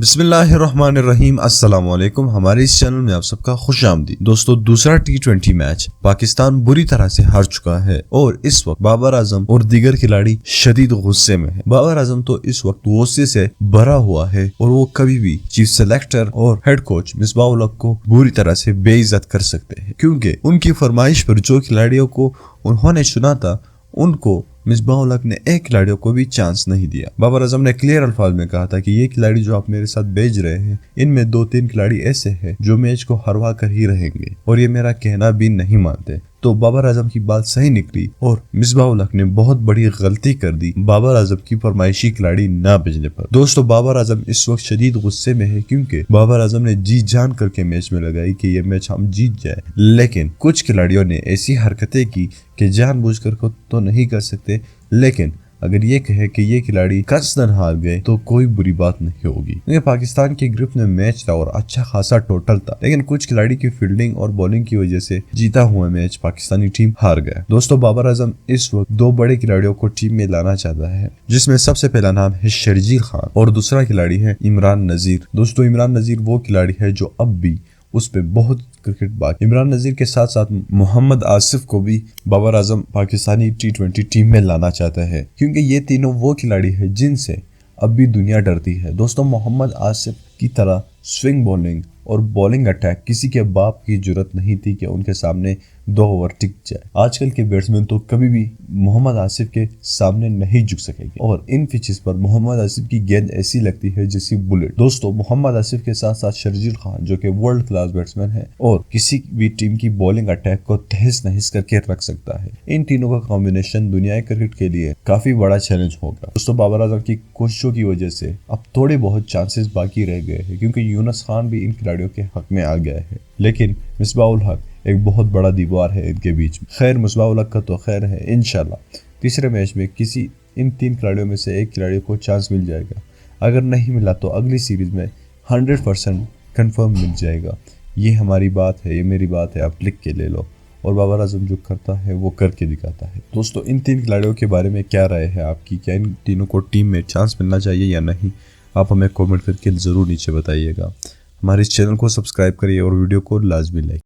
बिस्मिल्लाहिर्रहमानिर्रहीम अस्सलाम वालेकुम। हमारे इस चैनल में आप सबका खुश आमदीद। दोस्तों, दूसरा T20 मैच पाकिस्तान बुरी तरह से हार चुका है और इस वक्त बाबर आजम और दीगर खिलाड़ी शदीद गुस्से में है। बाबर आजम तो इस वक्त गुस्से से भरा हुआ है और वो कभी भी चीफ सेलेक्टर और हेड कोच मिसबाह उल हक को बुरी तरह से बेइज्जत कर सकते हैं, क्योंकि उनकी फरमाइश पर जो खिलाड़ियों को उन्होंने चुना था उनको मिसबाह उल हक ने एक खिलाड़ियों को भी चांस नहीं दिया। बाबर आजम ने क्लियर अल्फाज में कहा था कि ये खिलाड़ी जो आप मेरे साथ भेज रहे हैं, इनमें 2-3 खिलाड़ी ऐसे हैं जो मैच को हरवा कर ही रहेंगे और ये मेरा कहना भी नहीं मानते। तो बाबर आजम की बात सही निकली और मिसबाह उल हक ने बहुत बड़ी गलती कर दी बाबर आजम की फरमाइशी खिलाड़ी ना भेजने पर। दोस्तों, बाबर आजम इस वक्त शदीद गुस्से में है, क्योंकि बाबर आजम ने जी जान करके मैच में लगाई कि ये मैच हम जीत जाए, लेकिन कुछ खिलाड़ियों ने ऐसी हरकतें की कि जानबूझकर को तो नहीं कर सकते, लेकिन अगर ये कहे कि ये खिलाड़ी कसदन हार गए तो कोई बुरी बात नहीं होगी। क्योंकि पाकिस्तान के ग्रुप में मैच था और अच्छा खासा टोटल था, लेकिन कुछ खिलाड़ी की फील्डिंग और बॉलिंग की वजह से जीता हुआ मैच पाकिस्तानी टीम हार गया। दोस्तों, बाबर आजम इस वक्त 2 बड़े खिलाड़ियों को टीम में लाना चाहता है, जिसमें सबसे पहला नाम है शर्जील खान और दूसरा खिलाड़ी है इमरान नजीर। दोस्तों, इमरान नजीर वो खिलाड़ी है जो अब भी उस पे बहुत क्रिकेट बाकी। इमरान नजीर के साथ साथ मोहम्मद आसिफ को भी बाबर आजम पाकिस्तानी T20 टीम में लाना चाहता है, क्योंकि ये तीनों वो खिलाड़ी है जिनसे अब भी दुनिया डरती है। दोस्तों, मोहम्मद आसिफ की तरह स्विंग बॉलिंग और बॉलिंग अटैक किसी के बाप की जरूरत नहीं थी कि उनके सामने 2 ओवर टिक जाए। आजकल के बैट्समैन तो कभी भी मोहम्मद आसिफ के सामने नहीं झुक सकेंगे और इन पिचेस पर मोहम्मद आसिफ की गेंद ऐसी लगती है जैसी बुलेट। दोस्तों, मोहम्मद आसिफ के साथ साथ शर्जील खान जो कि वर्ल्ड क्लास बैट्समैन है और किसी भी टीम की बॉलिंग अटैक को तहस नहस करके रख सकता है। इन तीनों का कॉम्बिनेशन दुनियाई क्रिकेट के लिए काफी बड़ा चैलेंज होगा। दोस्तों, बाबर आजम की कोशिशों की वजह से अब थोड़े बहुत चांसेस बाकी रह गए हैं, क्योंकि यूनुस खान भी इन खिलाड़ियों के हक में आ गया है, लेकिन मिसबाह उल हक एक बहुत बड़ा दीवार है इनके बीच में। खैर, मिसबाह उल हक का तो खैर है, इंशाल्लाह तीसरे मैच में किसी इन 3 खिलाड़ियों में से एक खिलाड़ी को चांस मिल जाएगा। अगर नहीं मिला तो अगली सीरीज में 100% कंफर्म मिल जाएगा। ये हमारी बात है, ये मेरी बात है, आप लिख के ले लो। और बाबर आजम जो करता है वो करके दिखाता है। दोस्तों, इन 3 खिलाड़ियों के बारे में क्या राय है आपकी? क्या इन तीनों को टीम में चांस मिलना चाहिए या नहीं? आप हमें कॉमेंट करके ज़रूर नीचे बताइएगा। हमारे इस चैनल को सब्सक्राइब करिए और वीडियो को लाजमी लाइक